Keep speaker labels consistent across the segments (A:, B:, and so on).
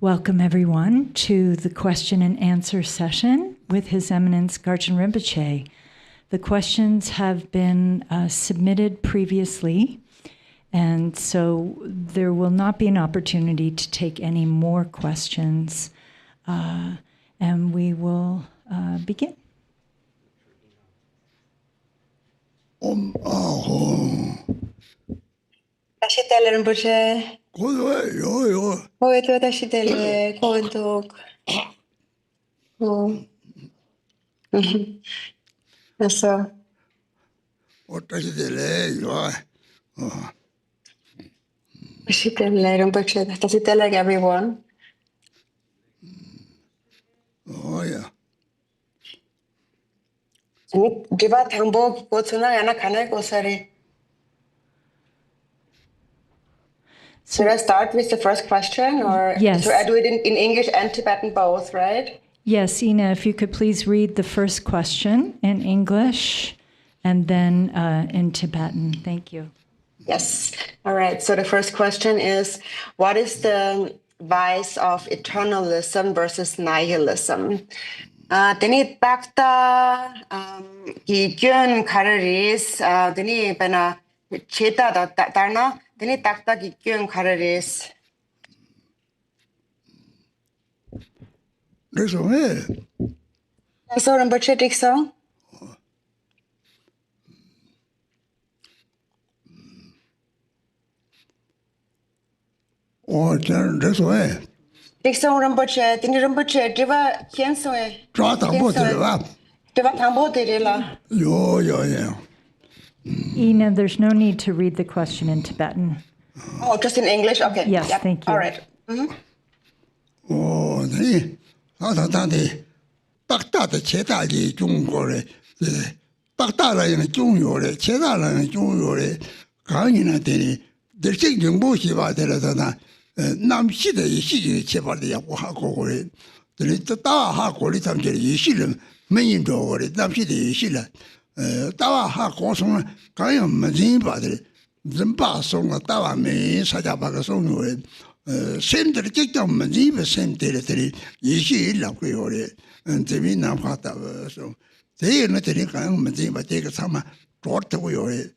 A: Welcome, everyone, to the question and answer session with His Eminence Garchen Rinpoche. The questions have been submitted previously, and so there will not be an opportunity to take any more questions, and we will begin.
B: Bodhicitta Rinpoche. Bodhicitta Kontok. So. Bodhicitta Rinpoche. Bodhicitta like everyone.
C: Oh yeah.
B: Diva Thambo Kotsuna Yana Kana Kosari. Should I start with the first question, or
A: yes.
B: So I do it in English and Tibetan both, right?
A: Yes, Ina, if you could please read the first question in English and then in Tibetan. Thank you.
B: Yes. All right. So the first question is, what is the vice of eternalism versus nihilism? Deni takta ki kyun kararis deni bena cheta da tarna deni takta ki kyun kararis.
C: Dikso me.
B: So Rinpoche dikso.
C: Oh, dikso me.
B: Dikso Rinpoche, deni Rinpoche diva kienso e.
C: Dra thambo tirela.
B: Diva thambo tirela.
C: Yo.
A: Ina, there's no need to read the question in Tibetan.
B: Oh, just in English? Okay.
A: Yes,
B: yep.
A: Thank you.
B: All right.
C: Oh, deni. Tante takta de cheta ji Jungko le. Takta la yin Jungyo le, cheta la yin Jungyo le. Ganyi na deni. Dershik Jungbo shiba de la dana. Nam shi de yi shi ji cheba de ya ku ha ko le. Deni ta ha ko le tam je yi shi le. Men yin do le, nam shi de yi shi le. Ta ha ko song ganyi ma jin ba de. Zhen ba song la ta me sa ja ba ga song le. Same to the kickdown, Majiva same territory, Yishi Laquiore, and Timina Pata. So they are not any kind of Majiva take a summer, brought away.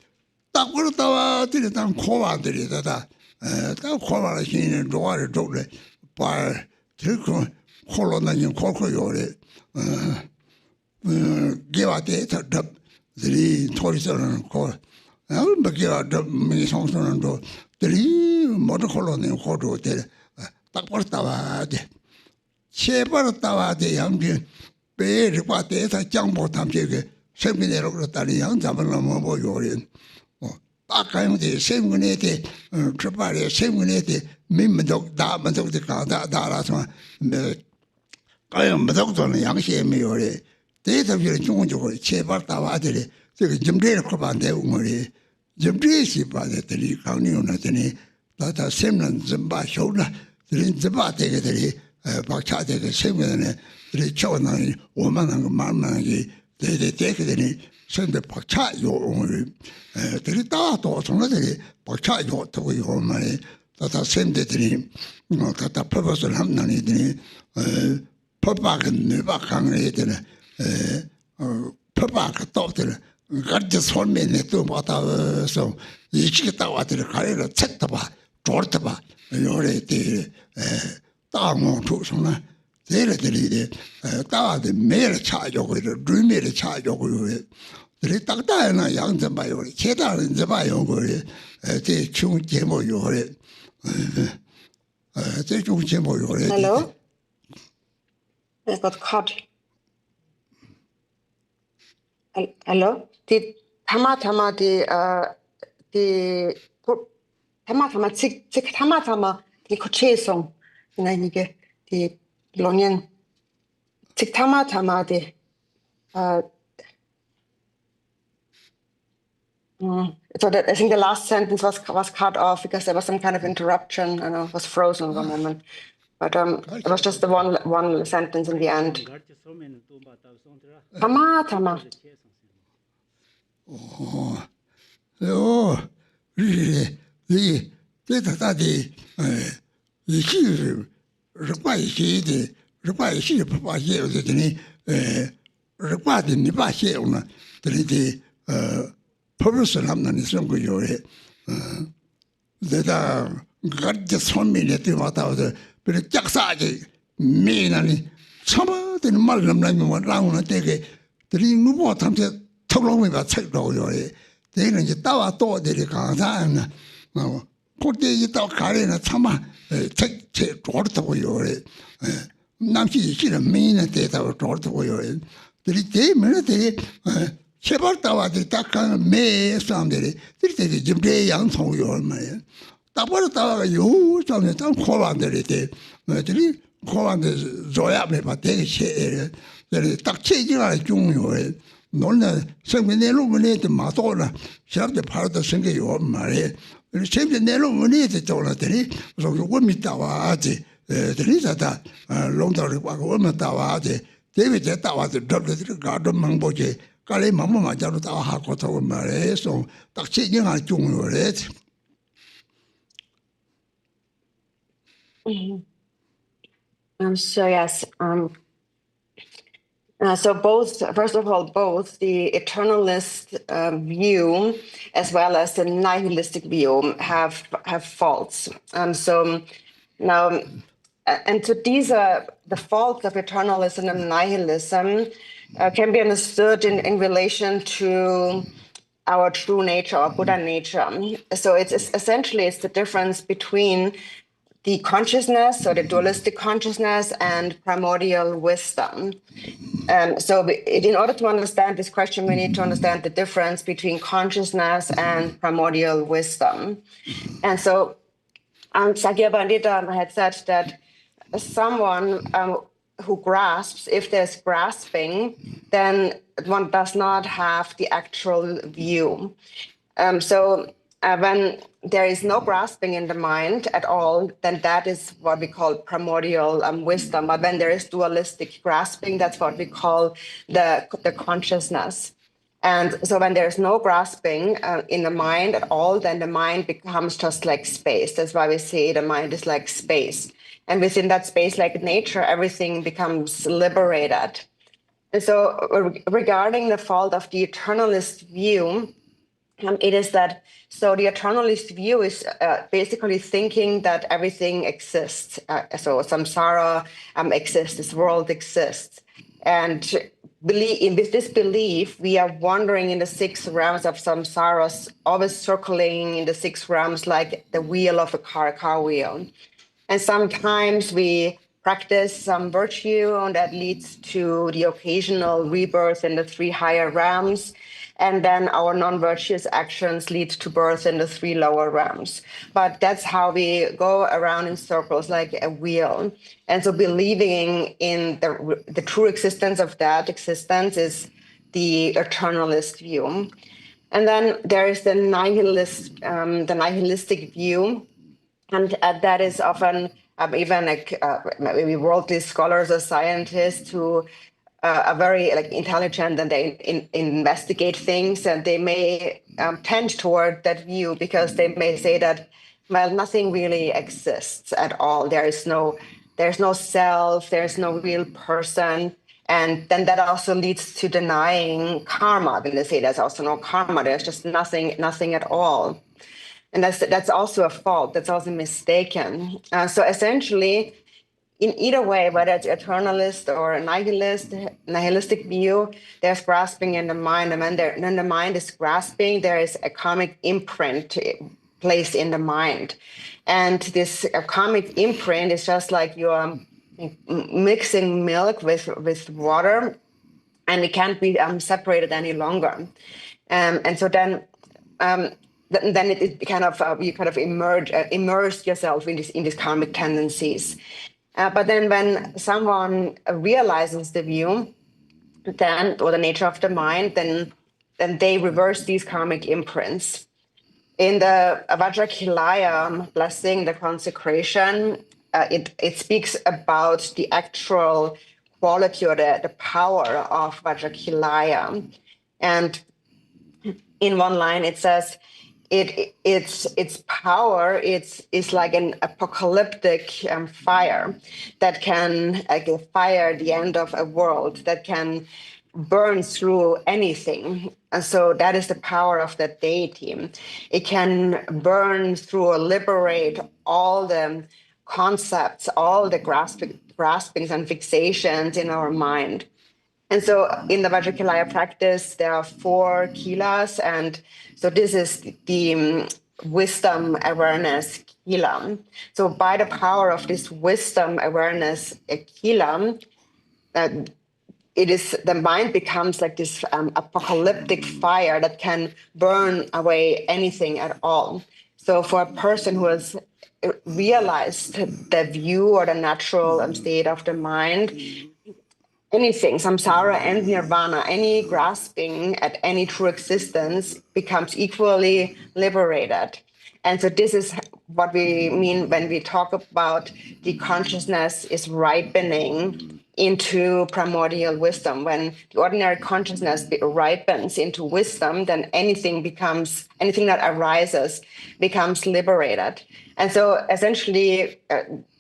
C: That would have did it on Kova, did it that Kova machine and water dog by Tilco, Colon and Cocoyore, give a data, the Torison call Bakia, me songs on the motor colony hotel, Taportava, Shepartava, the young Bay, what is a jumbo tamjig, seminary of the young Zamanamo Yorin. Back I'm the same unity, Tripari, same unity, Mimdok, Damadok, the Daras, I am Madok on the young Shemi. Data will join you, Shepartava, the Jimdale Crabande Umuri. Jimdisi by the County Unatini, that are similar Zimba shoulder, the Zimba Bakcha take a similar, the children, woman and mamma, they take it, send the Bakcha your own. The Tato, somebody, Bakcha your to your money, that are same destiny, that a purpose of Hamnani, Papa and Nebakan, Papa daughter. God just hold me to what so each get out the career, Chetaba, Tortaba, and already Tamo to some there the mayor charge over the dream made a charge over it. The Tata and a young bio, Cheddar in the bio over it, they chung Jemo over it. They chung Jemo over it.
B: Hello? I got caught. Hello? The Tamatama, the Tamatama, Tamatama, the Cochesong, the Lonian, Tamatama, the so that I think the last sentence was cut off because there was some kind of interruption and it was frozen for a moment. But it was just the one sentence in the end. Tama.
C: Oh, really? The require Papa here, required Nipa here on the purpose of London is some good. That God just 1 minute about the Jacksaki, mean and some of the Muslim one round and take it. The ring more times took long about check door. Then you tower thought that you can't time. Now, put the talk carrying a summer, take water away your now she mean that they were taught away. The day minute, Shepherd Tower, the Taka may sounded, this is the Jimday young song your man. Tapo Tower, you some call on the day, call on the Zoya, but they share the Tachi Junior. None, some illuminated Matona, she have the part of singing your Marie. Same the illuminated Jonathan, so you wouldn't meet our the Lisa, long woman Tower, David Tower, the double garden Mamboje, Kali Mamma, Jaruta Hakoto Marie, so Tachi Junior.
B: So yes, so both, first of all, both the eternalist view as well as the nihilistic view have faults. So now, and so these are the faults of eternalism and nihilism can be understood in relation to our true nature or Buddha nature. So it's essentially it's the difference between the consciousness, so the dualistic consciousness, and primordial wisdom. So in order to understand this question, we need to understand the difference between consciousness and primordial wisdom. And so Sakya Pandita had said that someone who grasps, if there's grasping, then one does not have the actual view. When there is no grasping in the mind at all, then that is what we call primordial wisdom. But when there is dualistic grasping, that's what we call the consciousness. And so when there's no grasping in the mind at all, then the mind becomes just like space. That's why we say the mind is like space. And within that space, like nature, everything becomes liberated. And so regarding the fault of the eternalist view, it is that, so the eternalist view is basically thinking that everything exists. So samsara exists, this world exists. And with this belief, we are wandering in the 6 realms of samsara, always circling in the 6 realms like the wheel of a car wheel. And sometimes we practice some virtue, and that leads to the occasional rebirth in the 3 higher realms. And then our non-virtuous actions lead to birth in the 3 lower realms. But that's how we go around in circles like a wheel. And so believing in the true existence of that existence is the eternalist view. And then there is the nihilistic view. And that is often even like maybe worldly scholars or scientists who are very like intelligent, and they investigate things, and they may tend toward that view because they may say that, well, nothing really exists at all. There's no self, there's no real person. And then that also leads to denying karma. When they say there's also no karma, there's just nothing at all. And that's also a fault. That's also mistaken. So essentially, in either way, whether it's eternalist or a nihilistic view, there's grasping in the mind. And when the mind is grasping, there is a karmic imprint placed in the mind. And this karmic imprint is just like you're mixing milk with water, and it can't be separated any longer. And so then it kind of you kind of immerse yourself in these karmic tendencies. But then when someone realizes the view, or the nature of the mind, then they reverse these karmic imprints. In the Vajrakilaya blessing, the consecration, it speaks about the actual quality or the power of Vajrakilaya. And in one line it says, its power is like an apocalyptic fire that can fire the end of a world, that can burn through anything. And so that is the power of that deity. It can burn through or liberate all the concepts, all the graspings and fixations in our mind. And so in the Vajrakilaya practice, there are 4 kilas. And so this is the wisdom awareness kila. So by the power of this wisdom awareness kila, the mind becomes like this apocalyptic fire that can burn away anything at all. So for a person who has realized the view or the natural state of the mind, anything, samsara and nirvana, any grasping at any true existence becomes equally liberated. And so this is what we mean when we talk about the consciousness is ripening into primordial wisdom. When the ordinary consciousness ripens into wisdom, then anything that arises becomes liberated. And so essentially,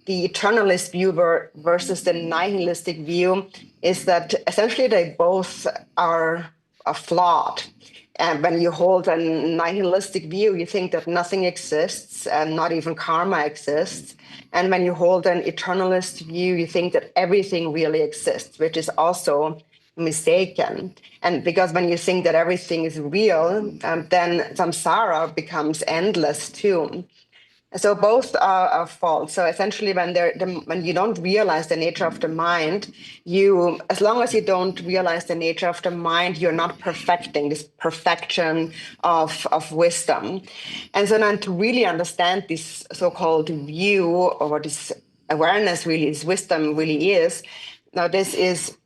B: the eternalist view versus the nihilistic view is that essentially they both are flawed. And when you hold a nihilistic view, you think that nothing exists and not even karma exists. And when you hold an eternalist view, you think that everything really exists, which is also mistaken. And because when you think that everything is real, then samsara becomes endless too. So both are false. So essentially, when you don't realize the nature of the mind, as long as you don't realize the nature of the mind, you're not perfecting this perfection of wisdom. And so then to really understand this so-called view, or what this awareness really is, wisdom really is, now this is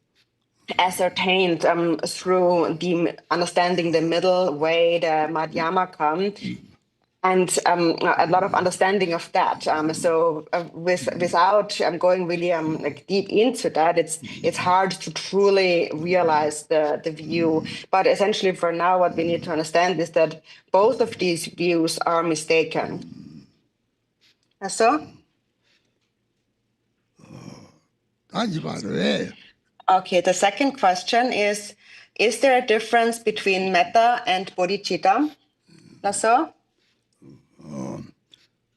B: ascertained through the understanding the middle way, the Madhyamaka, and a lot of understanding of that. So without going really deep into that, it's hard to truly realize the view. But essentially, for now, what we need to understand is that both of these views are mistaken. So? Okay, the second question is there a difference between metta and bodhicitta? So?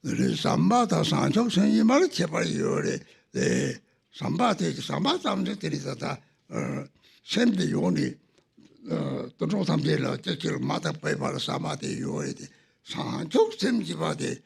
C: Sambata Sanchok Sen Yimar Chepar Yore, the Sambati, Sambata Tata, sem de yoni to no samje la te ke mata pai ba sa ma de yo de sa chok sem ji ba de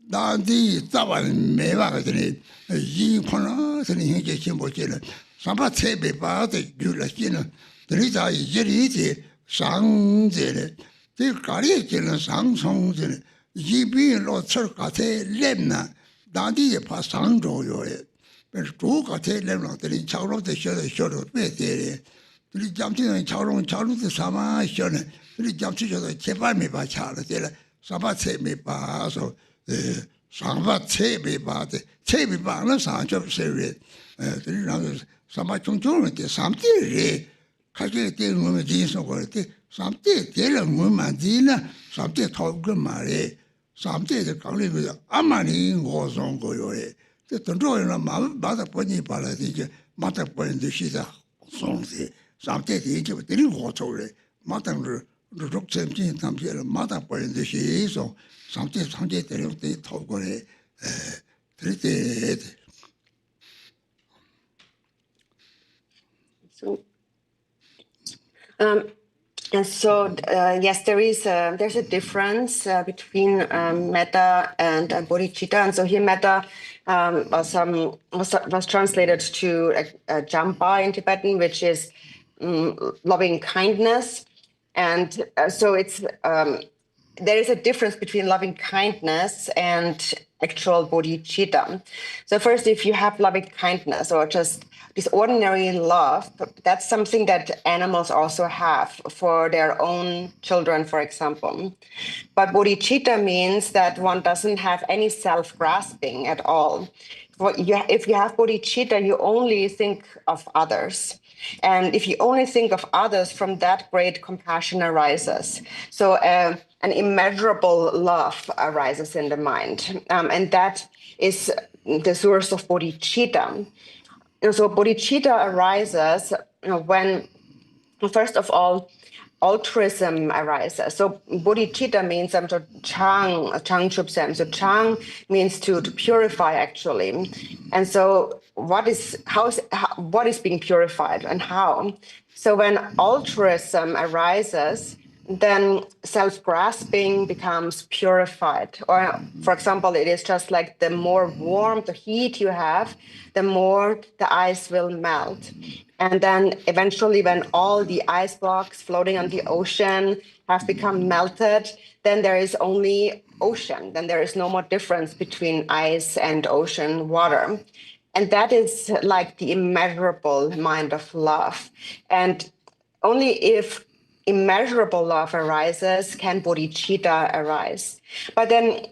C: dan di ta ba me ba ga de yi khona se ni ge chen bo che la sa ba che be ba de yu la chen na de za yi ri de sang je le de ka ri che na sang song je le yi bi lo cher ka te lem na dan di ye pa sang zhou yo le pero tú que te le no te chao de show pe te le jam ti chao de sama show ne le jam ti yo de che ba me ba cha le de sa ba che me ba so sa ba che me ba de che me ba na sa jo se re de na sa ma chung chung de sam ti re ka je de mo me ji so ko de sam ti de le mo ma ji na sam ti thao ge ma re sam ti de ka le ge a ma ni ngo song ko yo re这等着人马的不你把来的就马的不人的现在送的上这的就得我走了马等着如真正他们了马的不人的是送上这得透过来对
B: And so, yes, there's a difference between metta and bodhicitta. And so here, metta was translated to jampa in Tibetan, which is loving kindness. And so it's there is a difference between loving kindness and actual bodhicitta. So first, if you have loving kindness or just this ordinary love, that's something that animals also have for their own children, for example. But bodhicitta means that one doesn't have any self-grasping at all. If you have bodhicitta, you only think of others. And if you only think of others, from that great compassion arises. So an immeasurable love arises in the mind. And that is the source of bodhicitta. And so bodhicitta arises when, first of all, altruism arises. So bodhicitta means chang chupsam. So chang means to purify actually. And so what is being purified and how? So when altruism arises, then self-grasping becomes purified. Or, for example, it is just like the more warmth, the heat you have, the more the ice will melt. And then eventually when all the ice blocks floating on the ocean have become melted, then there is only ocean. Then there is no more difference between ice and ocean water. And that is like the immeasurable mind of love. And only if immeasurable love arises can bodhicitta arise. But then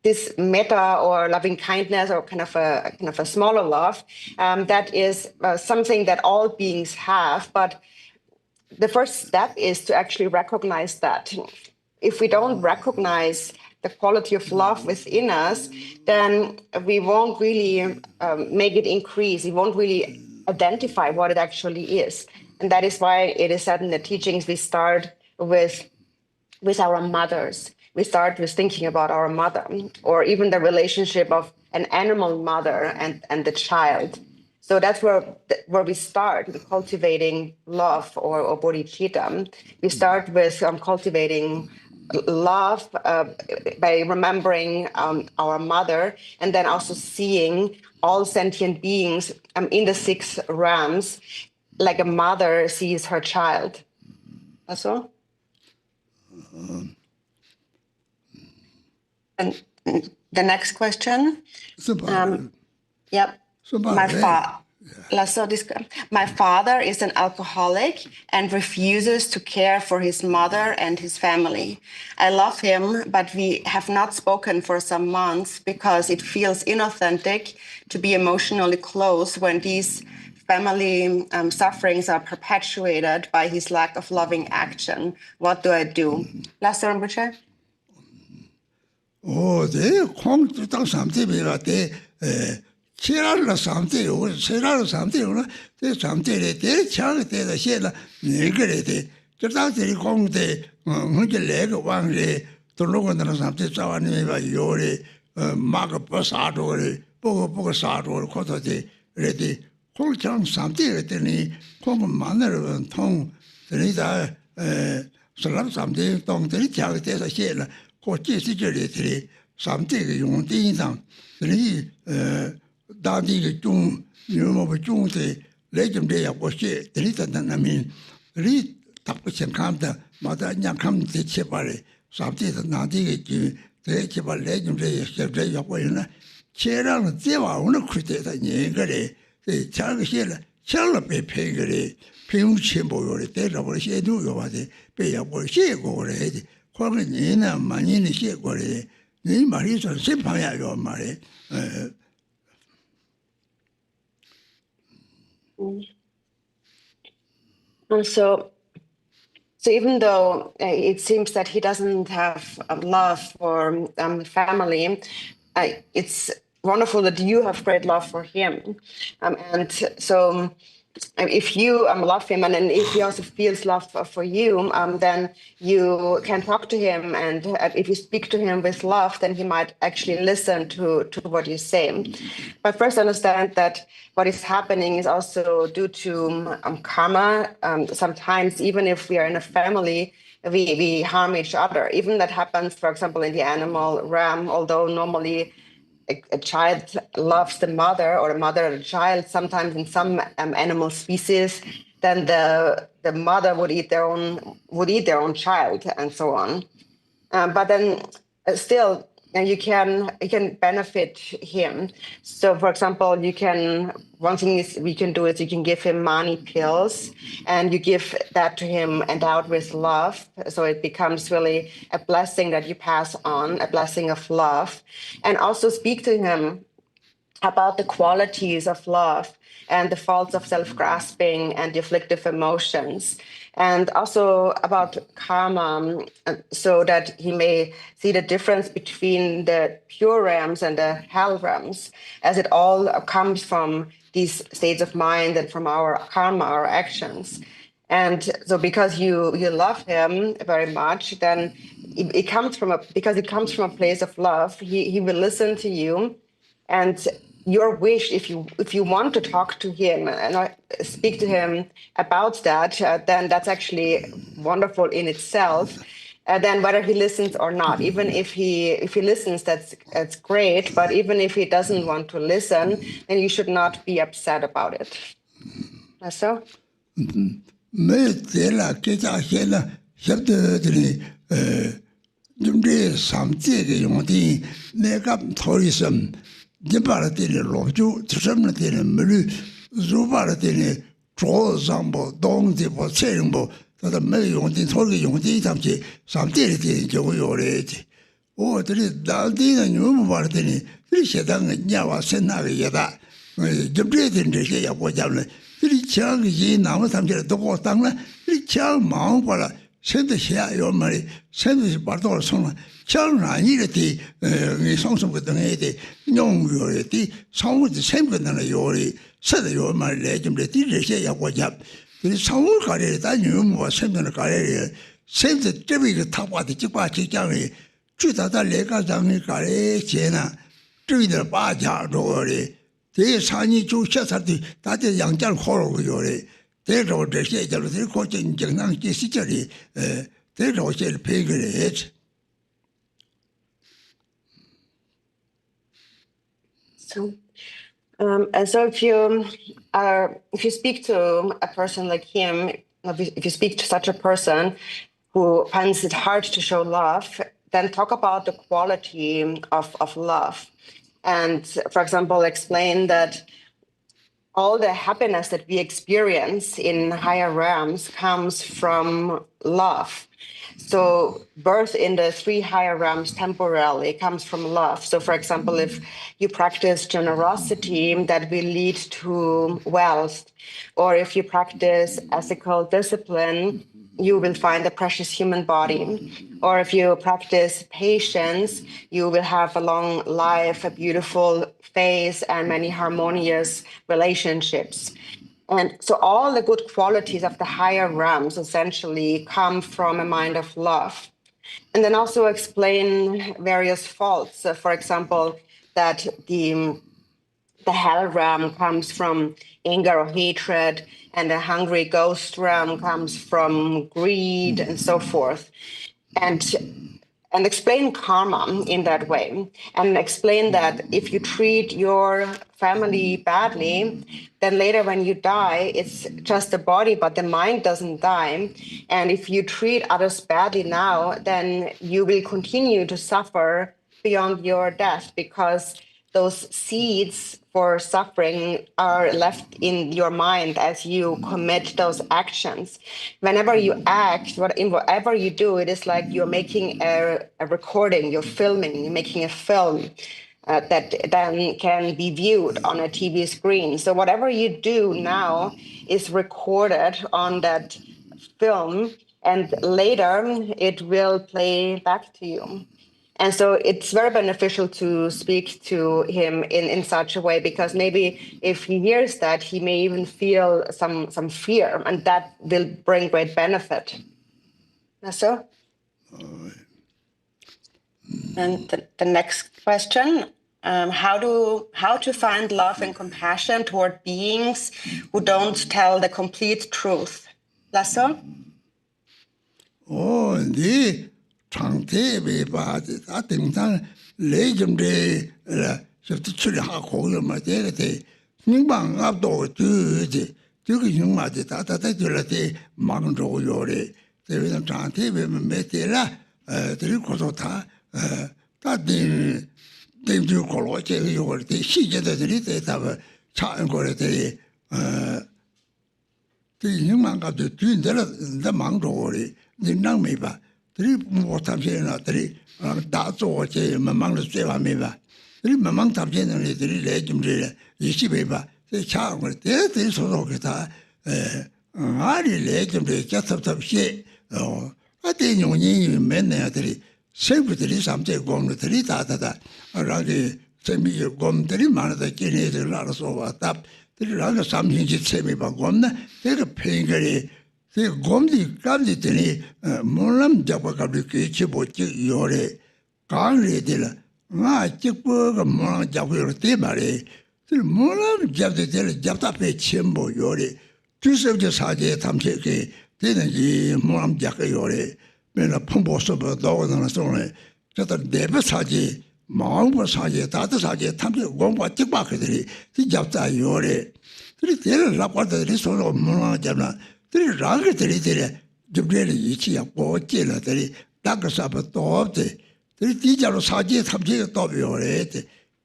B: this metta or loving kindness or kind of a smaller love, that is something that all beings have. But the first step is to actually recognize that. If we don't recognize the quality of love within us, then we won't really make it increase. We won't really identify what it actually is. And that is why it is said in the teachings, we start with our mothers. We start with thinking about our mother, or even the relationship of an animal mother and the child. So that's where we start with cultivating love or bodhicitta. We start with cultivating love by remembering our mother, and then also seeing all sentient beings in the 6 realms like a mother sees her child. That's all. And the next question. Yep. My father is an alcoholic and refuses to care for his mother and his family. I love him, but we have not spoken for some months because it feels inauthentic to be emotionally close when these family sufferings are perpetuated by his lack of loving action. What do I do? Last Rinpoche?
C: Oh, they come to talk something about the Chirala something or Chirala something, there's something they charity the Shella, Negate, just out the Kong de leg one day to look under something so anyway, Yori, Mark Passado, Bogo Sado, Cotote, ready. 홀장 삼대했더니 공부 만나러 통 드리다 사람 삼대 동들이 자기에서写了 고치 시절에 삼대의 용대인상 드리 다디의 중 유모부 중대 레전드야 고시 드리다는 드리 답부신 감다 마다 그냥 감 대체발에 삼대에서 나디의 대체발 레전드야 시절에 보이나 제랑 제와 오늘 그때다 얘기를 자기写了 샬라 배폐그래 병치보요래 때려버려写두요 와데 배야고写고 그래 거기 니나 많이는写고 그래 네 말이 좀 심판이야 말이
B: So even though it seems that he doesn't have love for family, it's wonderful that you have great love for him. And so if you love him and if he also feels love for you, then you can talk to him. And if you speak to him with love, then he might actually listen to what you say. But first understand that what is happening is also due to karma. Sometimes, even if we are in a family, we harm each other. Even that happens, for example, in the animal realm, although normally a child loves the mother or a mother the child. Sometimes in some animal species, then the mother would eat their own child and so on. But then still, you can benefit him. So, for example, one thing we can do is you can give him money pills, and you give that to him endowed with love. So it becomes really a blessing that you pass on, a blessing of love, and also speak to him about the qualities of love and the faults of self-grasping and the afflictive emotions, and also about karma, so that he may see the difference between the pure realms and the hell realms, as it all comes from these states of mind and from our karma, our actions. And so because you love him very much, then it comes from a place of love, he will listen to you. And your wish, if you want to talk to him and speak to him about that, then that's actually wonderful in itself. Then whether he listens or not, even if he listens, that's great. But even if he doesn't want to listen, then you should not be upset about it. So.
C: 没得了，给家写了，写的这里用这上这个用的那个托里森，你把它的老酒，这什么的没有，如把它的桌上不、东西不、菜上不，它没用的，托个用的上去，上这里的就有了的。我这里当地的牛不把它的呢，这里写的你要生那个也大，就这点这些也不讲了。 这里抢个人，那么他们就都给我当了。这里抢忙过了，现在下要么的，现在是把多少送了，抢上一个的，你送什么东西的，用药的，商务的全部那个药的，实在药嘛来就没，这些也我讲，这商务搞的，咱牛么全部那搞的，现在这边个他把的几把去讲的，最早在那个上面搞的钱呢，这边的八家多的。 这产业就现在的大家养家好了有的，这种这些就是这个经常就是这里，这种些配个人。
B: So, and so if you speak to a person like him, if you speak to such a person who finds it hard to show love, then talk about the quality of love. And, for example, explain that all the happiness that we experience in higher realms comes from love. So birth in the three higher realms temporarily comes from love. So, for example, if you practice generosity, that will lead to wealth. Or if you practice ethical discipline, you will find a precious human body. Or if you practice patience, you will have a long life, a beautiful face, and many harmonious relationships. And so all the good qualities of the higher realms essentially come from a mind of love. And then also explain various faults. For example, that the the hell realm comes from anger or hatred, and the hungry ghost realm comes from greed and so forth. And explain karma in that way, and explain that if you treat your family badly, then later when you die, it's just the body, but the mind doesn't die. And if you treat others badly now, then you will continue to suffer beyond your death, because those seeds for suffering are left in your mind as you commit those actions. Whenever you act, whatever you do, it is like you're making a recording, you're filming, you're making a film that then can be viewed on a TV screen. So whatever you do now is recorded on that film, and later it will play back to you. And so it's very beneficial to speak to him in such a way, because maybe if he hears that, he may even feel some fear, and that will bring great benefit. So, and the next question, how to find love and compassion toward beings who don't tell the complete truth. Lasso?
C: Oh, the 장대비 바지 다 등산 레점데 저도 출하 고요마 되게 민방 앞도 주지 저기 정말지 다다다 줄때 망조 요래 대비는 장대비 메테라 들고서 다 다들 대주 걸어 제가 요걸 때 시제들이 대답을 차은 거래들이 이만 가도 뒤인데는 나 망조리 인당 메바 들이 뭐 탐세나 들이 다做제 망을 쇠와 메바 들이 망 탐세는 애들이 레좀들이 이시베바 제 차을 때들 소속이다 아리 레좀들 잡잡시 아때 용이 맨날 들이 세부들이 삼제 공들이 다다다 라게 재미 공들이 많아다 걔네들 알아서 왔다 들이라가 삼신지 재미 바꿨나 내가 팽거리 그 곰디 깜디더니 몰람 잡아가지고 치보지 요래 강리들 아 찍고가 몰람 잡고 때 말이 그 몰람 잡들 잡다페 첨보 요래 주석저 사제 탐색에 되는 이 몰람 잡고 요래 맨날 펑보서버 나오는 소리 저도 내부 사제 마음과 사제 다들 사제 탐색 공부 찍바 그들이 잡다 요래 그리 대를 라과들이 서로 몰람 잡나 들이 라게들이 저들이 이치야 고질들이 딱서버 또데 들이 디자로 사제 탐색에 또 요래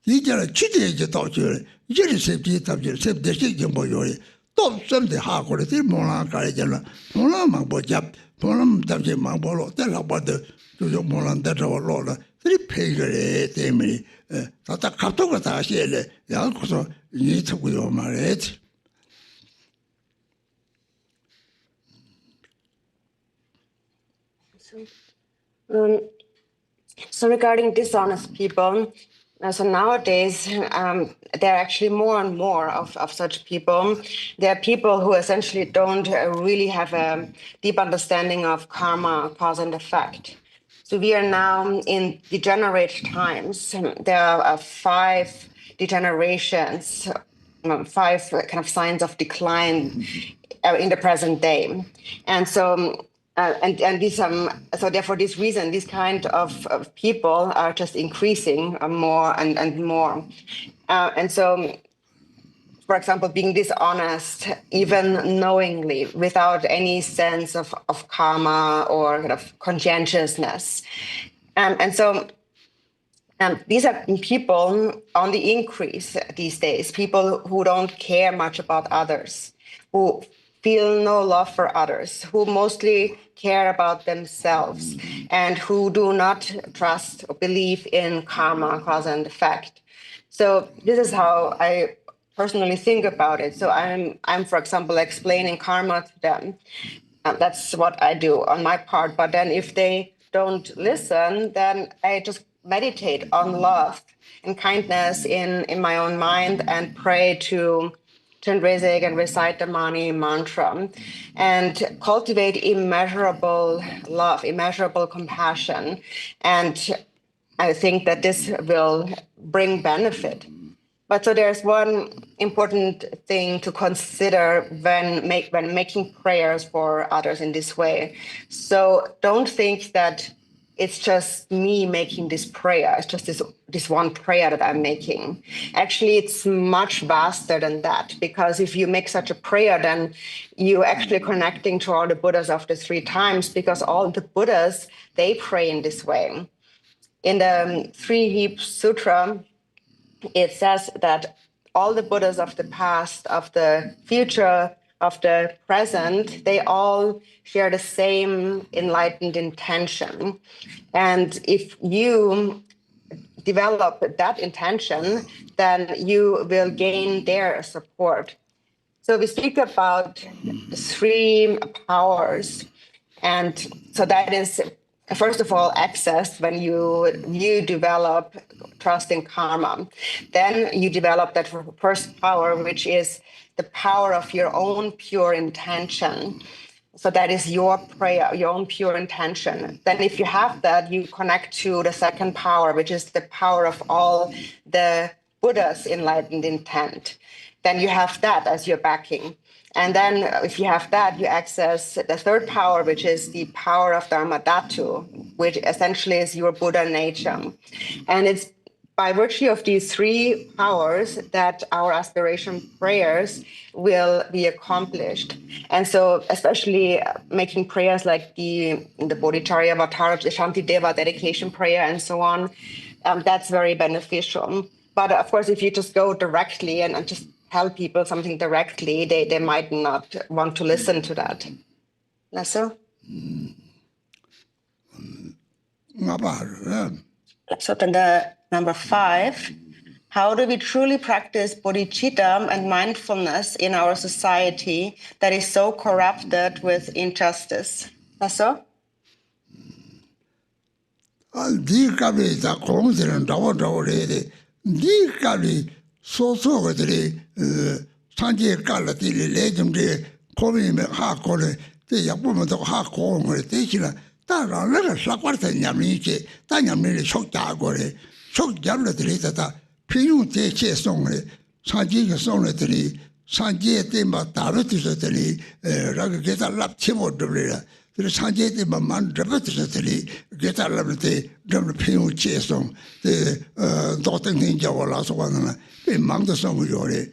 C: 디자로 취재에 또 줘 이제는 세비 탐색 세대식 정보 요래 또 som데 하고를 들이 몰람 가려잖아 몰람만 보잡 몰람 탐색 망보로 때라봐도 저 몰람 데려올라 들이 페이거래 때문에 다다 갑도가 다시 해래 양고서 이 특고요 말했지
B: So regarding dishonest people, so nowadays there are actually more and more of such people. There are people who essentially don't really have a deep understanding of karma, cause and effect. So we are now in degenerate times. There are 5 degenerations, 5 kind of signs of decline in the present day. And so and these so therefore this reason these kind of people are just increasing more and more, and so for example being dishonest even knowingly without any sense of karma or kind of conscientiousness, and so these are people on the increase these days, people who don't care much about others, who feel no love for others, who mostly care about themselves, and who do not trust or believe in karma, cause and effect. So this is how I personally think about it. So I'm for example, explaining karma to them. That's what I do on my part. But then if they don't listen, then I just meditate on love and kindness in my own mind and pray to Chandresig and recite the Mani mantra and cultivate immeasurable love, immeasurable compassion. And I think that this will bring benefit. But so there's one important thing to consider when making prayers for others in this way. So don't think that it's just me making this prayer. It's just this one prayer that I'm making. Actually, it's much vaster than that, because if you make such a prayer, then you're actually connecting to all the Buddhas of the 3 times, because all the Buddhas, they pray in this way. In the Three Heap Sutra, it says that all the Buddhas of the past, of the future, of the present, they all share the same enlightened intention. And if you develop that intention, then you will gain their support. So we speak about 3 powers. And so that is, first of all, access. When you develop trust in karma, then you develop that first power, which is the power of your own pure intention. So that is your prayer, your own pure intention. Then if you have that, you connect to the second power, which is the power of all the Buddha's enlightened intent. Then you have that as your backing. And then if you have that, you access the third power, which is the power of Dharma Dhatu, which essentially is your Buddha nature. And it's by virtue of these 3 powers that our aspiration prayers will be accomplished. And so especially making prayers like the Bodhicharya Avatar, the Shantideva dedication prayer, and so on, that's very beneficial. But of course, if you just go directly and just tell people something directly, they might not want to listen to that. Naso? So then the number 5, how do we truly practice bodhicitta and mindfulness in our society that is so corrupted with injustice? Naso?
C: 산지에 깔라들이 레좀데 고민에 하고래 때 약보면도 하고 그래 대신에 따라를 싹과서 냠니게 따냠니 속자고래 속잡려들이다 필요 대체 송래 산지가 송래들이 산지에 때마 다르듯이 라그 게달랍 치모들이라 그 산지에 때마 만들었듯이 게달랍때 좀 필요 제송 그 도땡땡 잡아라서 와는 망도 송으로래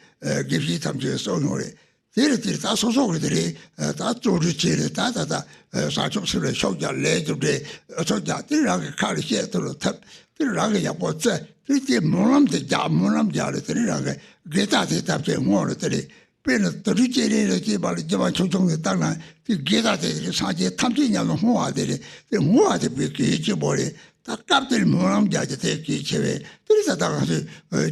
C: 깊이 탐지에 송으로래 데르들 다 소속들이 다 조르지를 다다다 사족스레 속자 레주데 속자 들라게 카르시에도로 탑 들라게 야보체 그때 모람데 자 모람자를 들라게 게다데 답제 모르들이 배는 들지리를 기발이 좀 총총에 땅나 그 게다데 사제 탐지냐는 호화들이 호화들 비기 지버리 다 깝들 모람자제 대기 체외 그래서 다가서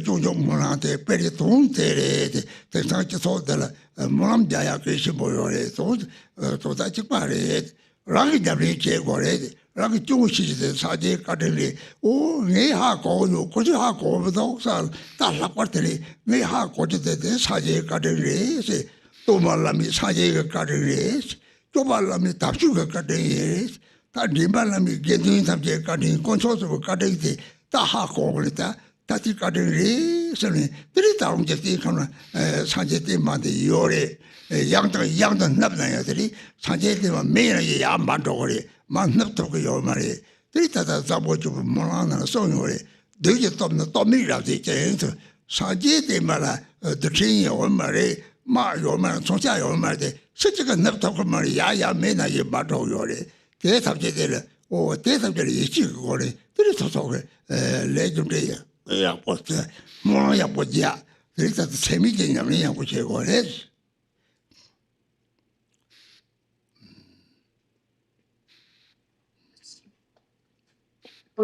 C: 종종 모람한테 배리 돈대래 대상치 소들 모람자야 그시 보여래 또 다치 빠래 라기 잡리 제거래 라기 중시지 사제 까들리 오 내하고 고지 하고 도사 달라버들이 내하고 저대 사제 까들리 또 말람이 사제가 까들리 또 말람이 답주가 까들리 다 리발람이 게드인 탑제 까들리 콘소스가 까들리 다 하고 그랬다 다티 까들리 선이 들이다 움직이 그러나 사제 때만데 요래 양도 납나야들이 사제 때만 매일 야 만도 그래 만납도 요 말이 들이다다 잡고주 몰라나 소요래 되게 또 밀라지 제인서 사제 때마다 드신이 올 말이 마 요만 총자 요 말데 실제가 납도 말이 야야 매나 이 만도 요래 대답제들 오 대답제를 이치고 그래 들이서서 레좀데 야 보스 뭐야 보자 그래서 재미있냐면 야 보시고 그래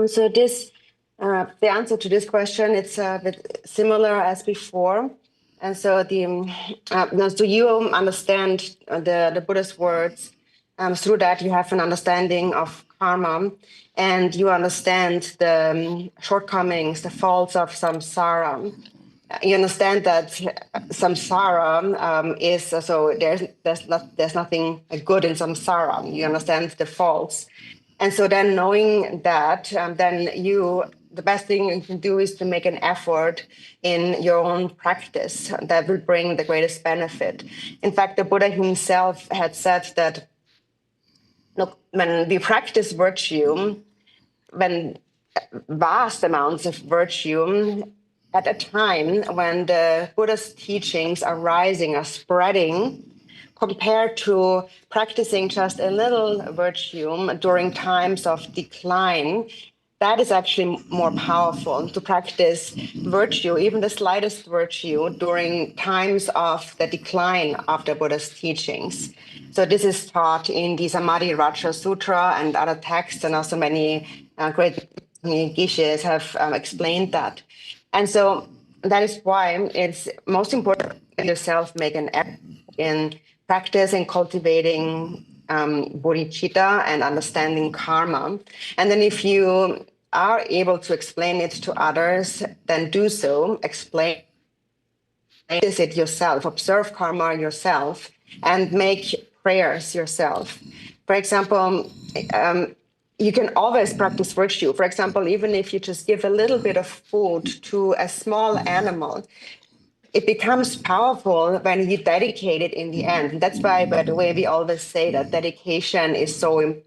B: So this, the answer to this question, it's a bit similar as before. And so so you understand the Buddha's words. Through that, you have an understanding of karma, and you understand the shortcomings, the faults of samsara. You understand that samsara is so there's nothing good in samsara. You understand the faults. And so then knowing that, then you the best thing you can do is to make an effort in your own practice that will bring the greatest benefit. In fact, the Buddha himself had said that, look, when we practice virtue, when vast amounts of virtue, at a time when the Buddha's teachings are rising, are spreading, compared to practicing just a little virtue during times of decline, that is actually more powerful to practice virtue, even the slightest virtue, during times of the decline of the Buddha's teachings. So this is taught in the Samadhi Raja Sutra and other texts, and also many great Geshes have explained that. And so that is why it's most important that yourself make an effort in practice and cultivating bodhicitta and understanding karma. And then if you are able to explain it to others, then do so. Explain it yourself, observe karma yourself, and make prayers yourself. For example, you can always practice virtue. For example, even if you just give a little bit of food to a small animal, it becomes powerful when you dedicate it in the end. And that's why, by the way, we always say that dedication is so important.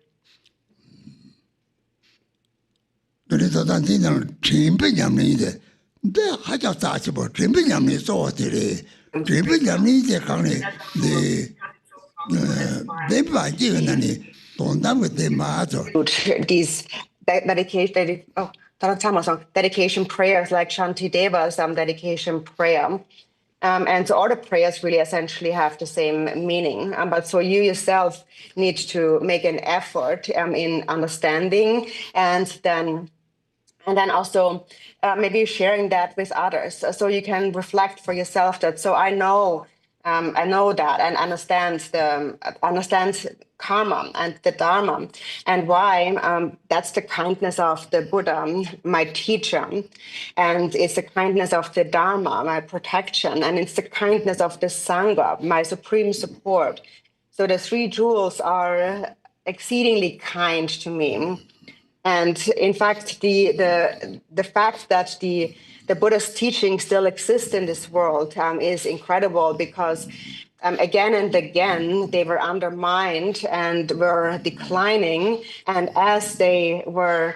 B: These dedication prayers like Shantideva, some dedication prayer. And so all the prayers really essentially have the same meaning. But so you yourself need to make an effort in understanding and then also maybe sharing that with others. So you can reflect for yourself that, so I know that and understand karma and the Dharma, and why that's the kindness of the Buddha, my teacher, and it's the kindness of the Dharma, my protection, and it's the kindness of the Sangha, my supreme support. So the three jewels are exceedingly kind to me. And in fact, the fact that the Buddha's teaching still exists in this world is incredible, because again and again they were undermined and were declining, and as they were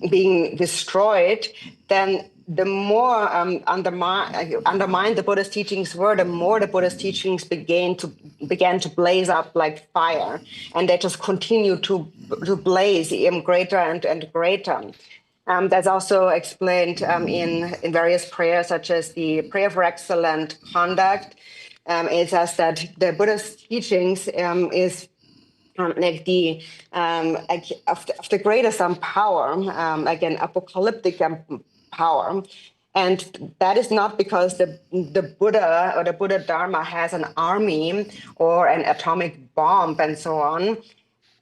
B: being destroyed, then the more undermined the Buddha's teachings were, the more the Buddha's teachings began to blaze up like fire, and they just continue to blaze even greater and greater. That's also explained in various prayers, such as the prayer for excellent conduct. It says that the Buddha's teachings is like the of the greatest power, like an apocalyptic power. And that is not because the Buddha or the Buddha Dharma has an army or an atomic bomb and so on.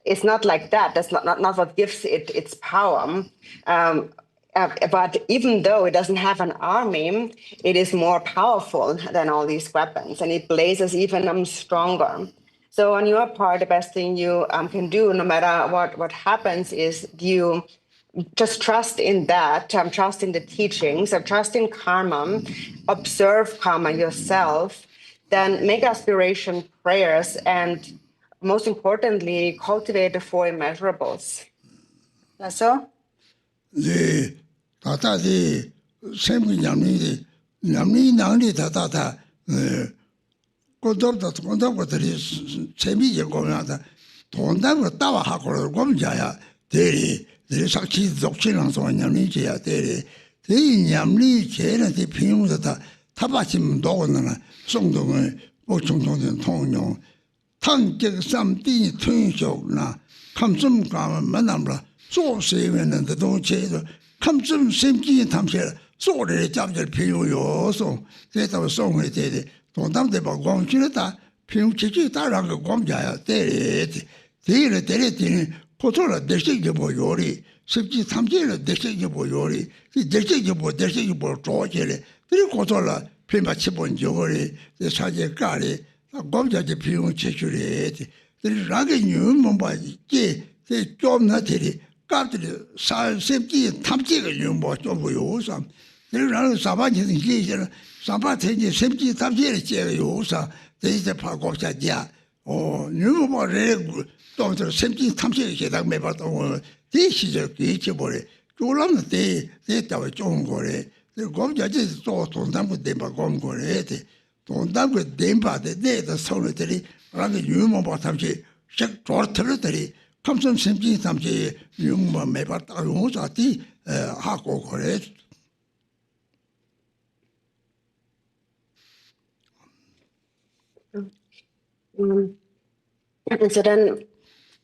B: It's not like that. That's not what gives it its power. But even though it doesn't have an army, it is more powerful than all these weapons, and it blazes even stronger. So on your part, the best thing you can do, no matter what happens, is you just trust in that, trust in the teachings, trust in karma, observe karma yourself, then make aspiration prayers, and most importantly, cultivate the four immeasurables. That's so?
C: The Tata the same Yamni Nangli Tata Kodop what is semi Gomata, Tonda Tawa Hakor Gomjaya, Deri, the Sakchi Doctrine on Yamnicia, Deri, the Yamni Chain and the Pimata, Tabachim Dogana, Songdong, Ochong and Tongyong, Tang some tea twin show na, come some manambra. So saving and the don't chase come some same key and Tom said, so they jumped the Pio so that I was so many days. Don't dump the Bagong Chilata, Pio Chichi Taranga Gomjaya, there, Potola, Deshigable Yori, 60 Tamjela, Deshigable Yori, the Deshigable George, the Cotola, Prima Chipon Jori, the Saja Gari, Gomja the Pio Chichi, the Ragging Mumbai, the John Natty. 갑들이 사sep지 탐지가 용뭐 좀 요사 내가 사바지 이제는 사바테지 sep지 탐지를 제가 요사 이제 파고자냐 누구뭐래 또 sep지 탐지를 제가 매봤던 대시적 이치보래 졸라는 대다와 좋은 거래 검자지 또 돈담고 대바 검거래 돈담고 대바데 내다 서로들이 라게 유모바 탐지 식 조르들이 감성 샘지 탐지 유모 매봤다 요자티 하고 그래
B: And so then,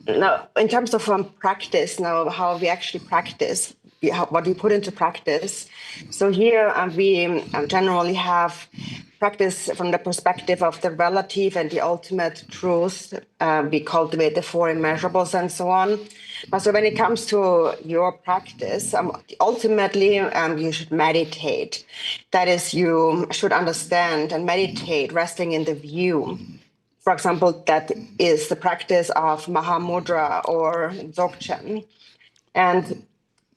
B: now in terms of practice, now how we actually practice, what we put into practice. So here we generally have practice from the perspective of the relative and the ultimate truth. We cultivate the four immeasurables and so on. But so when it comes to your practice, ultimately you should meditate. That is, you should understand and meditate, resting in the view. For example, that is the practice of Mahamudra or Dzogchen. And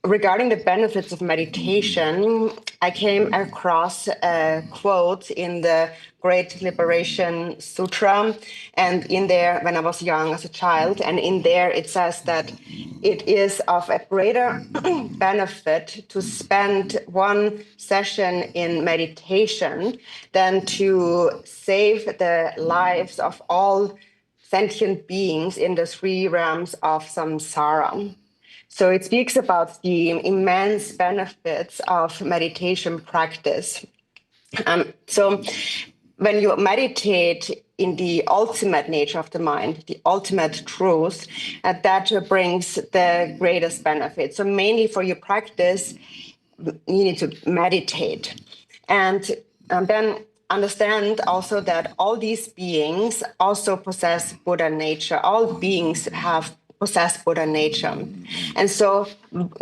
B: regarding the benefits of meditation, I came across a quote in the Great Liberation Sutra, and in there, when I was young as a child, and in there it says that it is of a greater benefit to spend one session in meditation than to save the lives of all sentient beings in the three realms of samsara. So it speaks about the immense benefits of meditation practice. So when you meditate in the ultimate nature of the mind, the ultimate truth, that brings the greatest benefit. So mainly for your practice, you need to meditate. And then understand also that all these beings also possess Buddha nature. All beings possess Buddha nature. And so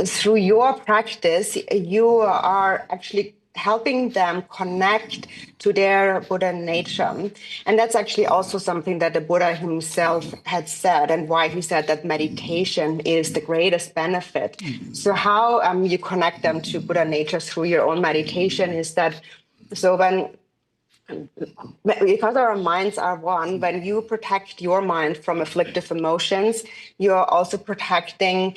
B: through your practice, you are actually helping them connect to their Buddha nature. And that's actually also something that the Buddha himself had said, and why he said that meditation is the greatest benefit. So how you connect them to Buddha nature through your own meditation is that, so because our minds are one, when you protect your mind from afflictive emotions, you are also protecting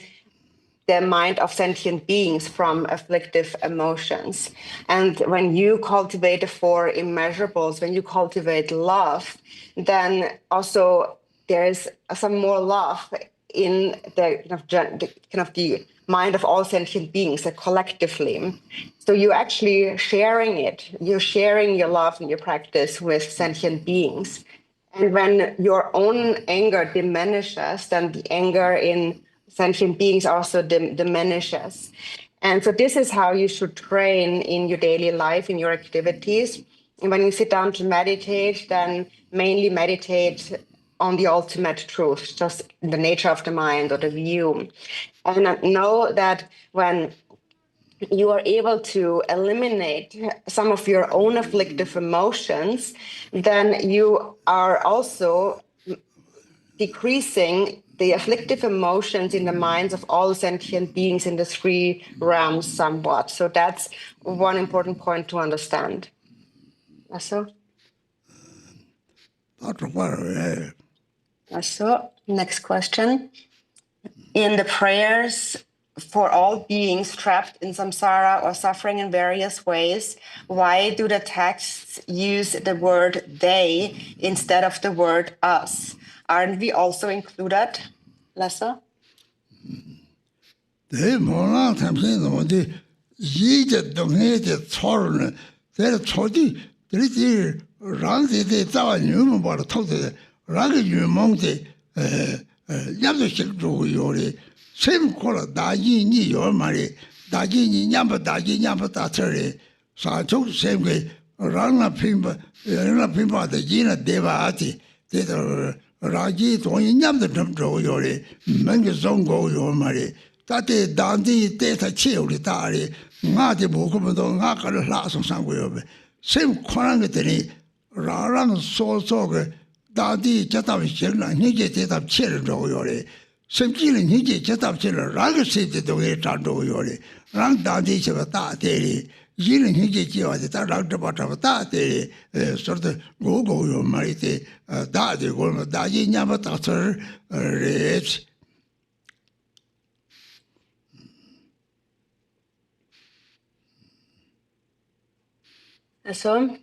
B: the mind of sentient beings from afflictive emotions. And when you cultivate the four immeasurables, when you cultivate love, then also there's some more love in the mind of all sentient beings, collectively. So you're actually sharing it. You're sharing your love and your practice with sentient beings. And when your own anger diminishes, then the anger in sentient beings also diminishes. And so this is how you should train in your daily life, in your activities. And when you sit down to meditate, then mainly meditate on the ultimate truth, just the nature of the mind or the view. And know that when you are able to eliminate some of your own afflictive emotions, then you are also decreasing the afflictive emotions in the minds of all sentient beings in the three realms somewhat. So that's one important point to understand. So, next question. In the prayers for all beings trapped in samsara or suffering in various ways, why do the texts use the word they instead of the word us? Aren't we also included, Lessa?
C: 내 모나 탐신도 어디 이제 동해에 초르는 내 초디 들이 랑데데 자와 뉴먼 바로 토데 랑게 뉴먼데 냠도 식도 요리 셈코라 다지니 요 말이 다지니 냠바 다지 냠바 다처리 사족 셈게 랑나 핀바데 지나 데바티 데도 라지 돈이 냠도 좀 요리 맹게 zon고 요 말이 다때 단디 때타 치우리 다리 나데 보고도 나가를 라서 상고요 셈 코난 것들이 라랑 소소게 다디 자답이 싫나 이게 대답 치를 줘요리 甚至你这到去了，哪个谁的都给占着有的，让当地什么大地的，一人你这计划的，他让这么大的，说的我有买的，大的我们大一年不到这儿，So,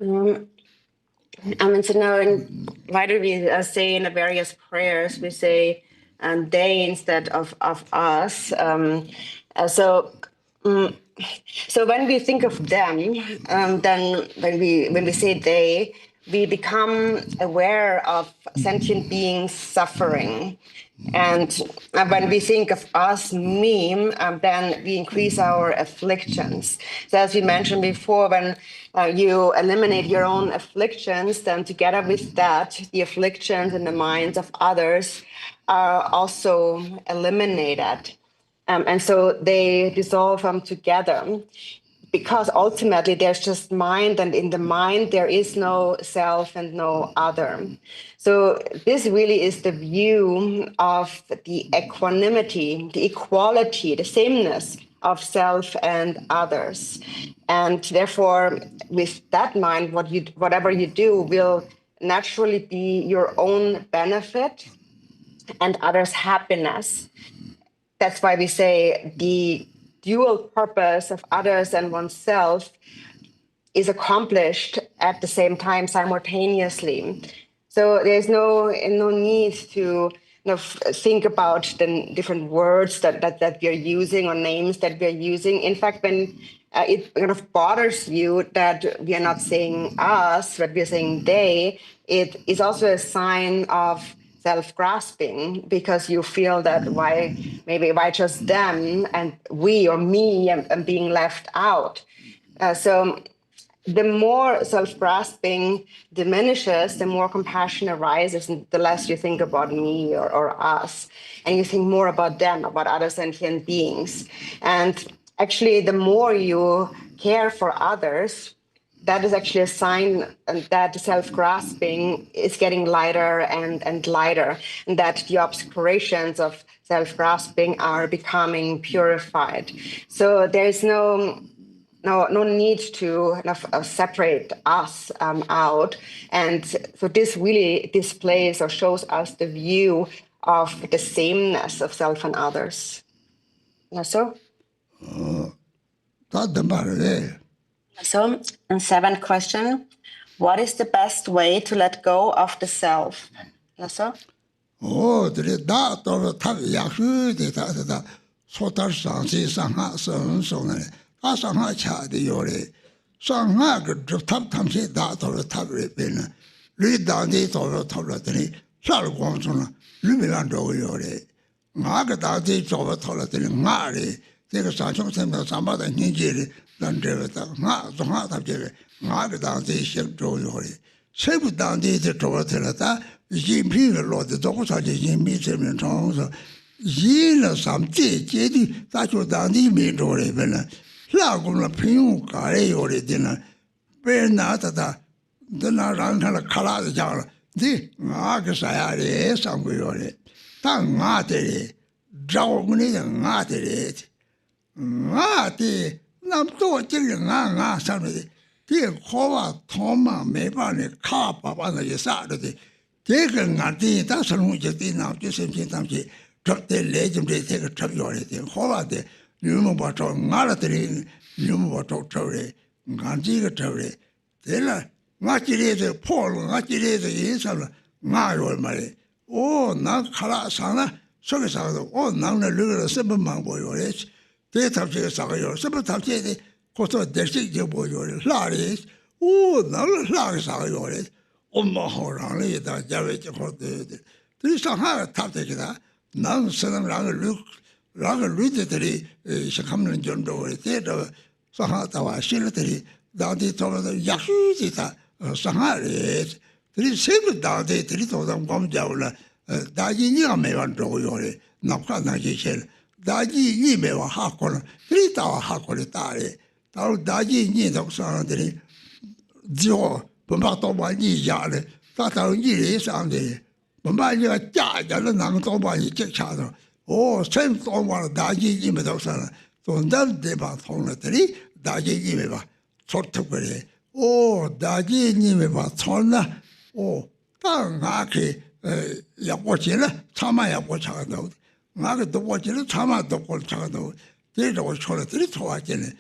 B: I mean, to know, why do we say in the various prayers, we say they instead of us? So when we think of them, then when we say they, we become aware of sentient beings suffering. And when we think of us, me, then we increase our afflictions. So as we mentioned before, when you eliminate your own afflictions, then together with that, the afflictions in the minds of others are also eliminated. And so they dissolve together, because ultimately there's just mind, and in the mind there is no self and no other. So this really is the view of the equanimity, the equality, the sameness of self and others. And therefore, with that mind, whatever you do will naturally be your own benefit and others' happiness. That's why we say the dual purpose of others and oneself is accomplished at the same time simultaneously. So there's no need to think about the different words that we are using or names that we are using. In fact, when it kind of bothers you that we are not saying us, but we are saying they, it is also a sign of self-grasping, because you feel that why just them and we or me and being left out. So the more self-grasping diminishes, the more compassion arises, and the less you think about me or us, and you think more about them, about other sentient beings. And actually, the more you care for others, that is actually a sign that self-grasping is getting lighter and lighter, and that the obscurations of self-grasping are becoming purified. So there's no need to separate us out. And so this really displays or shows us the view of the sameness of self and others. So? So, and seventh question, what is the best way to let go of the self? So?
C: 我把这个家家的能多把你接下头，真多把大家一没到上了，从那地方从了这里，大家一没把出头过来，大家一没把从那，当俺去要过去了，他们要过长头，俺个都过去了，他们都过长头，这种说了，这里错进来，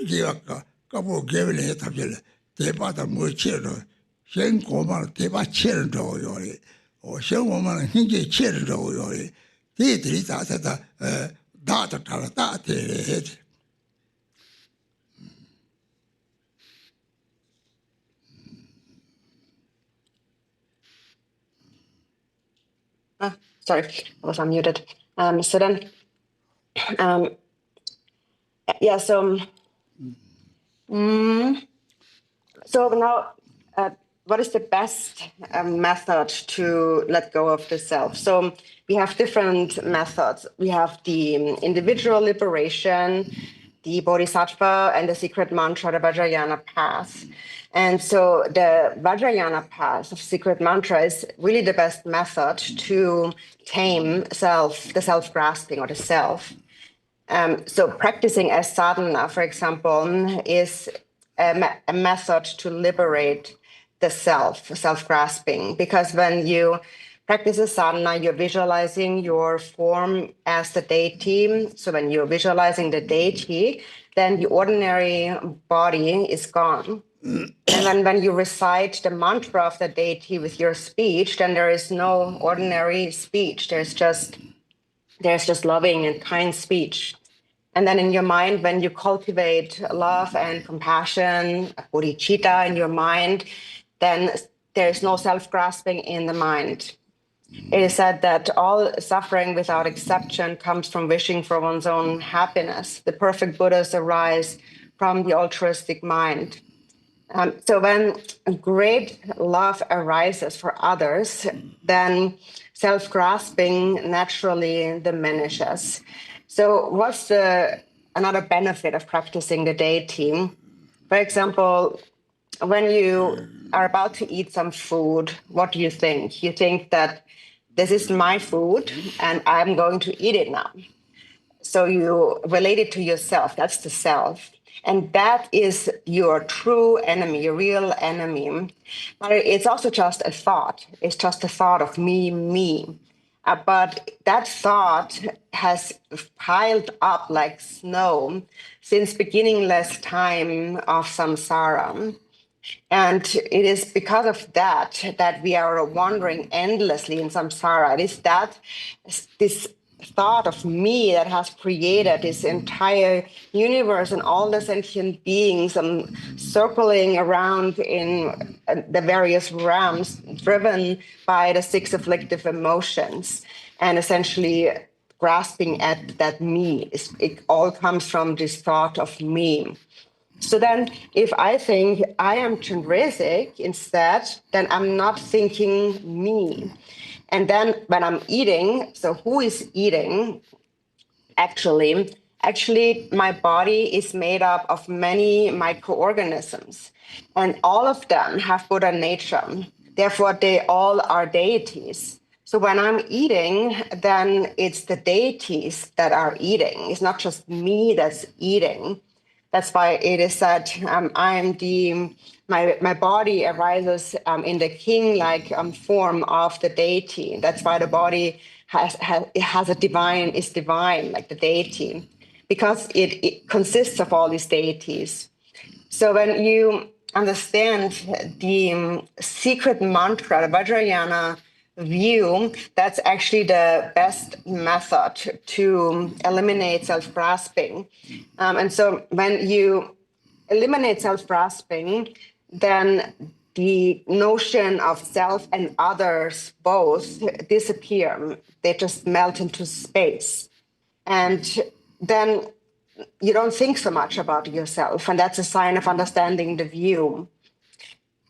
C: 这个不给不来他去了，这把他没切了，先过嘛，这把切了之后要的。像我们现在切的时候要的，这里咋大的大了大的嘞。
B: Sorry, I was unmuted. So then, yeah. So now, what is the best method to let go of the self? So we have different methods. We have the individual liberation, the Bodhisattva, and the secret mantra, the Vajrayana path. And so the Vajrayana path of secret mantra is really the best method to tame the self-grasping or the self. So practicing as sadhana, for example, is a method to liberate the self-grasping, because when you practice a sadhana, you're visualizing your form as the deity. So when you're visualizing the deity, then the ordinary body is gone. And then when you recite the mantra of the deity with your speech, then there is no ordinary speech. There's just loving and kind speech. And then in your mind, when you cultivate love and compassion, bodhicitta in your mind, then there is no self-grasping in the mind. It is said that all suffering without exception comes from wishing for one's own happiness. The perfect Buddhas arise from the altruistic mind. So when great love arises for others, then self-grasping naturally diminishes. So what's another benefit of practicing the deity? For example, when you are about to eat some food, what do you think? You think that this is my food and I'm going to eat it now. So you relate it to yourself. That's the self. And that is your true enemy, your real enemy. But it's also just a thought. It's just a thought of me. But that thought has piled up like snow since beginningless time of samsara. And it is because of that we are wandering endlessly in samsara. It is this thought of me that has created this entire universe and all the sentient beings circling around in the various realms, driven by the 6 afflictive emotions, and essentially grasping at that me. It all comes from this thought of me. So then if I think I am Chandresic instead, then I'm not thinking me. And then when I'm eating, so who is eating? Actually, my body is made up of many microorganisms, and all of them have Buddha nature. Therefore, they all are deities. So when I'm eating, then it's the deities that are eating. It's not just me that's eating. That's why it is said, my body arises in the king-like form of the deity. That's why the body is divine, like the deity, because it consists of all these deities. So when you understand the secret mantra, the Vajrayana view, that's actually the best method to eliminate self-grasping. And so when you eliminate self-grasping, then the notion of self and others both disappear. They just melt into space. And then you don't think so much about yourself. And that's a sign of understanding the view.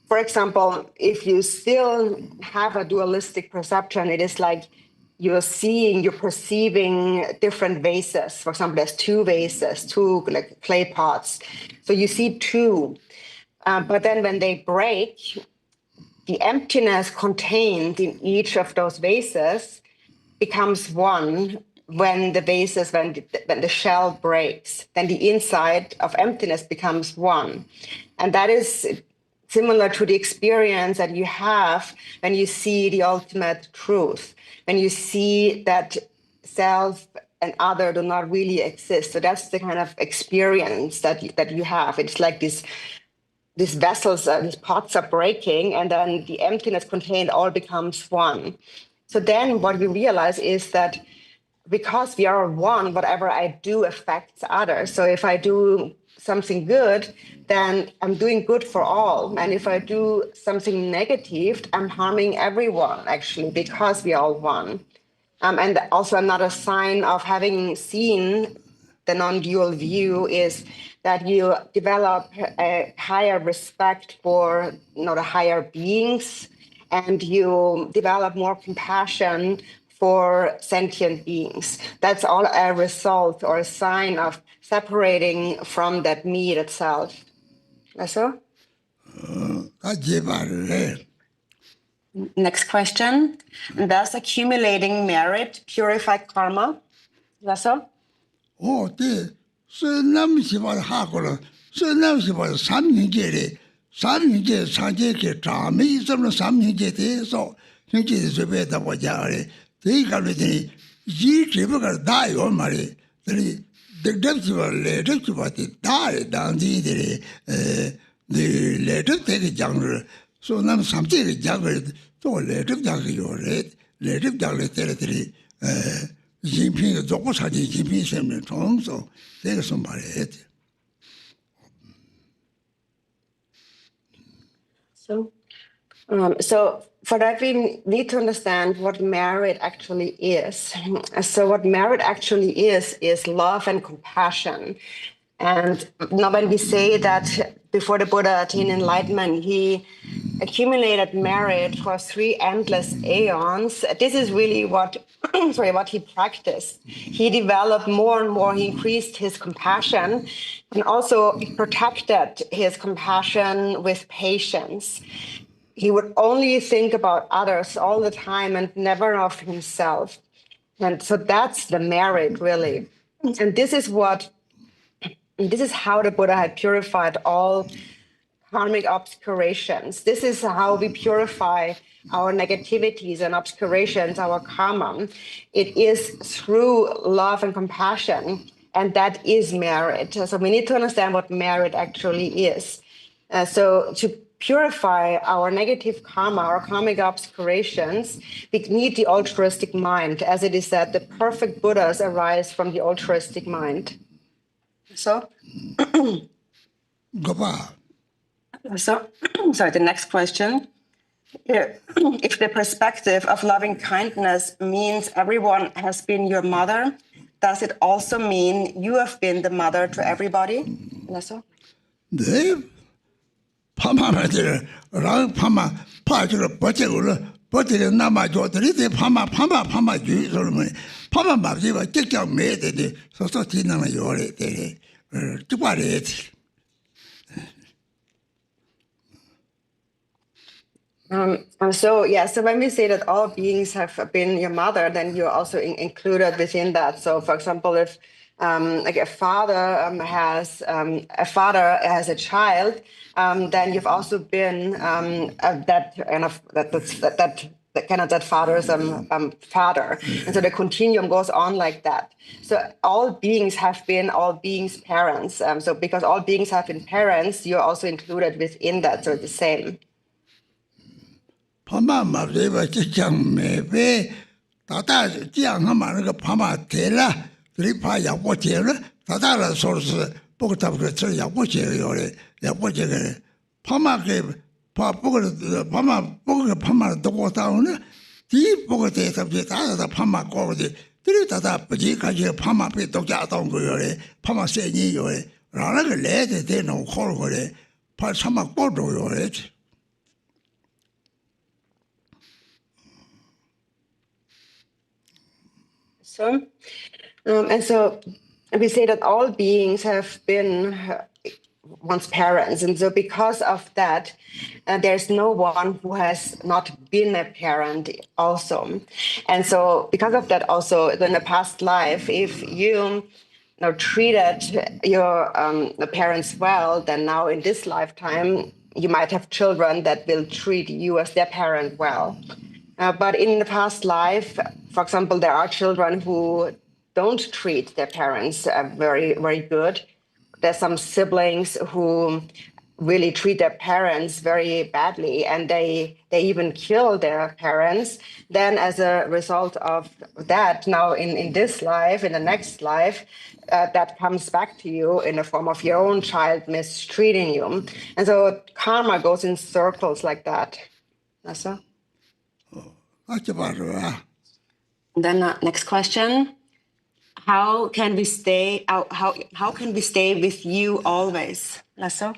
B: For example, if you still have a dualistic perception, it is like you're perceiving different vases. For example, there's 2 vases, 2 like clay pots. So you see 2. But then when they break, the emptiness contained in each of those vases becomes one when the shell breaks. Then the inside of emptiness becomes one. And that is similar to the experience that you have when you see the ultimate truth, when you see that self and other do not really exist. So that's the kind of experience that you have. It's like these vessels, these pots are breaking, and then the emptiness contained all becomes one. So then what we realize is that because we are one, whatever I do affects others. So if I do something good, then I'm doing good for all. And if I do something negative, I'm harming everyone, actually, because we are all one. And also another sign of having seen the non-dual view is that you develop a higher respect for the higher beings, and you develop more compassion for sentient beings. That's all a result or a sign of separating from that me itself. So? Next question. Does accumulating merit purify karma? So?
C: Oh, the Sunamsiva Hakula, Sunamsiva, something get it, something get Sanjake, Tami, something get it, so think it is a bit of what Jari. They got it, ye typical die on Mari, the depth of a letter to what it died down the letter take a jungle, so now something jungle, so letter jungle your red, letter jungle territory. Jinping 做过啥的，Jinping 上面创造这个什么来的？
B: So for that, we need to understand what merit actually is. So what merit actually is love and compassion. And now when we say that before the Buddha attained enlightenment, he accumulated merit for 3 endless aeons, this is really what he practiced. He developed more and more, he increased his compassion, and also protected his compassion with patience. He would only think about others all the time and never of himself. And so that's the merit, really. And this is how the Buddha had purified all karmic obscurations. This is how we purify our negativities and obscurations, our karma. It is through love and compassion, and that is merit. So we need to understand what merit actually is. So to purify our negative karma, our karmic obscurations, we need the altruistic mind. As it is said, the perfect Buddhas arise from the altruistic mind. So? So, sorry, the next question. If the perspective of loving kindness means everyone has been your mother, does it also mean you have been the mother to everybody?
C: 네, 파마들, 랑 파마, 파주로 버티고로 버티게 남아줘들이 파마 주소를 파마 막지가 직접 매대데 소소 지나는 요래대, 주발해지.
B: So when we say that all beings have been your mother, then you're also included within that. So, for example, if like a father has a child, then you've also been that father's father, and so the continuum goes on like that. So all beings have been all beings' parents. So because all beings have been parents, you're also included within that. So it's the same.
C: 파마 말레바 지장매베 다다 지양하마 그 파마 대라 드리파 야보제를 다다라 소스 보고답그 저 야보제요래 야보제가 파마게 파보고 파마 보고 파마 도고 다오네 뒤 보고 대답지 다다 파마 거기 드리다다 버지 가지 파마 배 독자던 거요래 파마 세니요래 라라가 레데 되는 콜거래 파 참마 꼬도요래.
B: And so we say that all beings have been one's parents. And so because of that, there's no one who has not been a parent also. And so because of that also, in the past life, if you treated your parents well, then now in this lifetime, you might have children that will treat you as their parent well. But in the past life, for example, there are children who don't treat their parents very, very good. There's some siblings who really treat their parents very badly, and they even kill their parents. Then as a result of that, now in this life, in the next life, that comes back to you in the form of your own child mistreating you. And so karma goes in circles like that. Nasa? Then next question. How can we stay with you always? Lasso?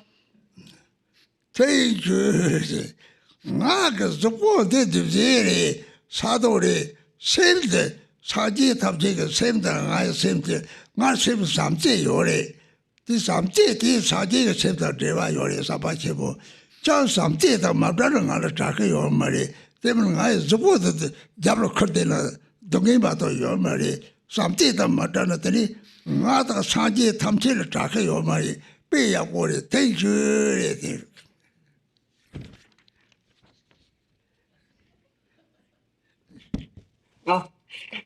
B: Oh,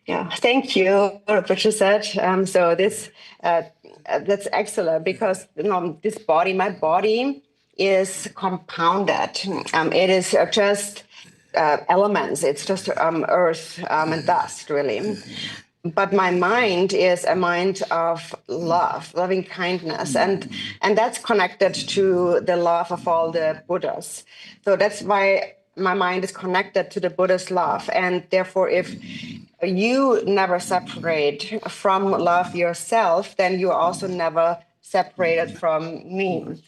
B: yeah. Thank you, Rinpoche said. So this that's excellent because this body, my body, is compounded. It is just elements. It's just earth and dust, really. But my mind is a mind of love, loving kindness, and that's connected to the love of all the Buddhas. So that's why my mind is connected to the Buddha's love, and therefore, if you never separate from love yourself, then you're also never separated from me.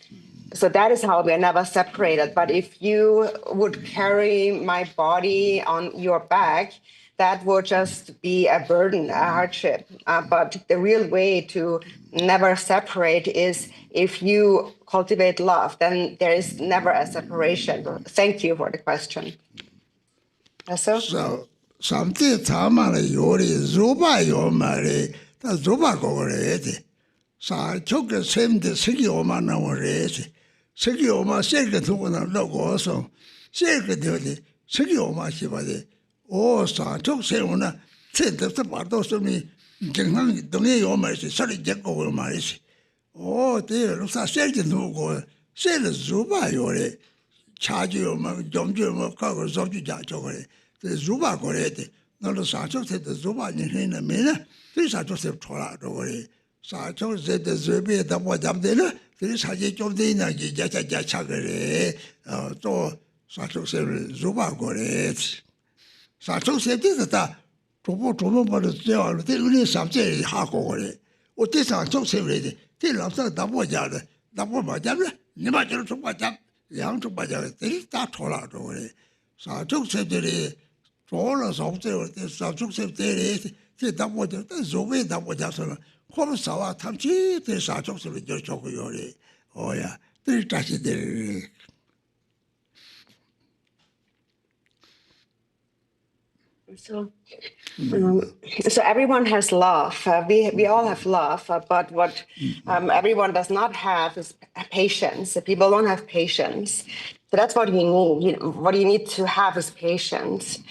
B: So that is how we're never separated. But if you would carry my body on your back, that would just be a burden, a hardship. But the real way to never separate is if you cultivate love, then there is never a separation. Thank you for the question. So,
C: something tamale yori zuba yomare, the zuba go ready. Sa took the same the sigi omana or ready. Sigi oma second to one of logo also. Second duty, sigi oma shibade. Oh, sa took Seuna, said the Sabatos to me, Jangan, Donny Omersi, sorry, Jack over Maris. Oh, dear, looks a second to go. Say the Zuba yore, charge you, John Jim of Cocker, Zombie Jacko. The Zuba correct. Not the Sacho said the Zuba in a minute. This I just have told over it. Sacho said the Zubi that was up there. This has a job dinner, Jacka. So Sacho said Zuba correct. Sacho said this that Tomo, but they are really something hardcore. What this are so severely. They love the Boyard, the Boyard, never to Bajab, young to Bajab. They start all out over it. Sacho said the Trollers of the Sacho said they double the Zoe double Jason. Horsawa Tamchi, the Sacho said Joshua. Oh, yeah, they touch it.
B: So everyone has love. We all have love, but what everyone does not have is patience. People don't have patience. So that's what you need. What you need to have is patience.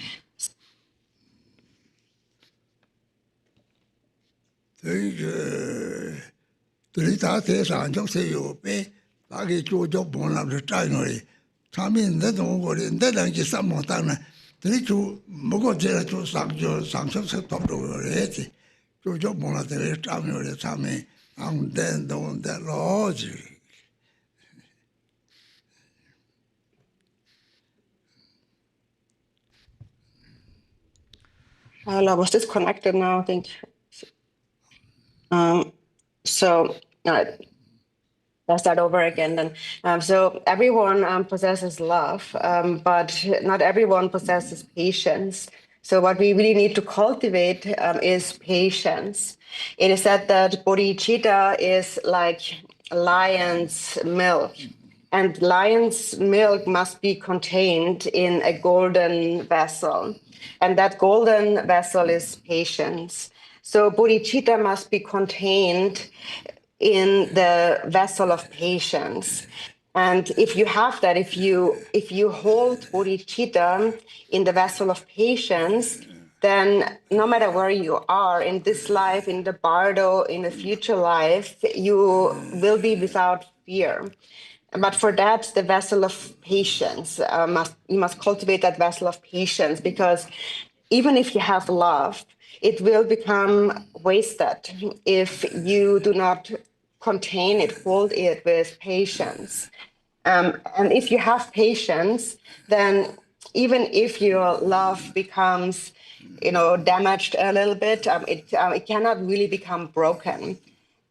B: I was disconnected now, I think. So I'll start over again then. So everyone possesses love, but not everyone possesses patience. So what we really need to cultivate is patience. It is said that Bodhicitta is like lion's milk. And lion's milk must be contained in a golden vessel. And that golden vessel is patience. So bodhicitta must be contained in the vessel of patience. And if you have that, if you hold bodhicitta in the vessel of patience, then no matter where you are in this life, in the bardo, in the future life, you will be without fear. But for that, the vessel of patience you must cultivate that vessel of patience, because even if you have love, it will become wasted if you do not contain it, hold it with patience. And if you have patience, then even if your love becomes, damaged a little bit, it cannot really become broken.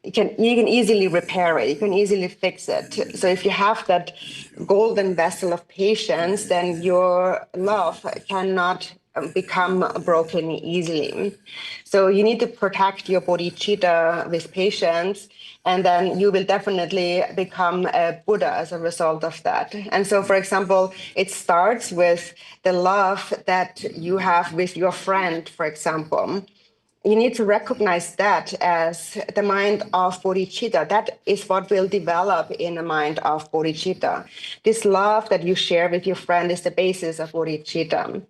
B: You can easily repair it. You can easily fix it. So if you have that golden vessel of patience, then your love cannot become broken easily. So you need to protect your bodhicitta with patience, and then you will definitely become a Buddha as a result of that. And so, for example, it starts with the love that you have with your friend, for example. You need to recognize that as the mind of bodhicitta. That is what will develop in the mind of bodhicitta. This love that you share with your friend is the basis of bodhicitta.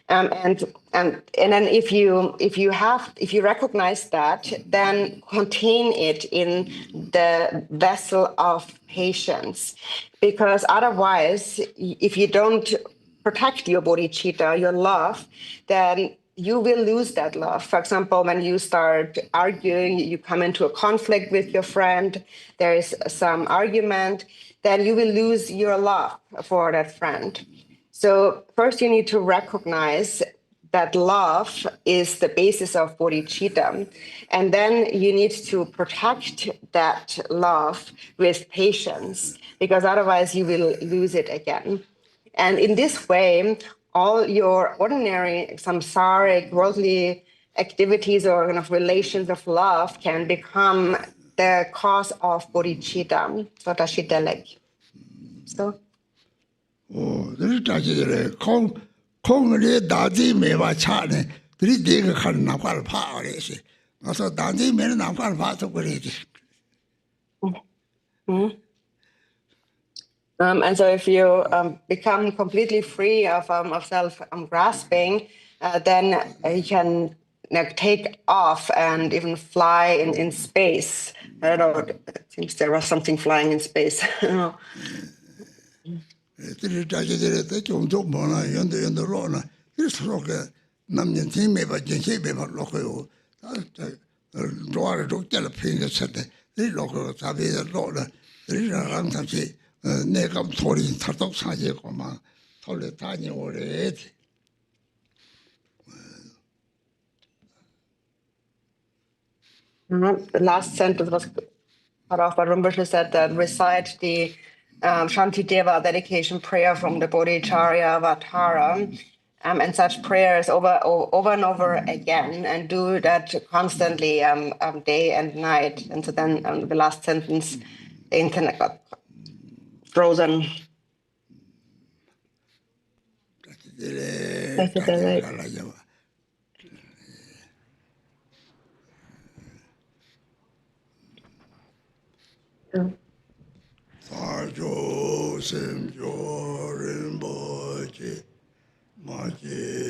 B: And then if you recognize that, then contain it in the vessel of patience, because otherwise, if you don't protect your bodhicitta, your love, then you will lose that love. For example, when you start arguing, you come into a conflict with your friend, there is some argument, then you will lose your love for that friend. So first you need to recognize that love is the basis of bodhicitta. And then you need to protect that love with patience, because otherwise you will lose it again. And in this way, all your ordinary samsaric worldly activities or kind of relations of love can become the cause of bodhicitta. So tashidelek. So.
C: There is Kong le dazi me wa cha ne, there is dig a can not quite power. Also, dazi me not quite part of it.
B: And so if you become completely free of self grasping, then you can take off and even fly in space. I don't know, it seems there was something flying in space.
C: There is the Jong Mona, yonder Lona. This rock, Namjan team, but Jenny, but local. Draw a dog, tell a pin that said the local Savia Lona. There is a long time. Negam Tori, Tatok Saji, Tole Tanya or it.
B: The last sentence was cut off, but Rinpoche said that recite the Shantideva dedication prayer from the Bodhicharya Vatara, and such prayers over and over again, and do that constantly, day and night. And so then the last sentence, the internet got frozen.
C: Sarjo Sim Jo Rinpoche Maji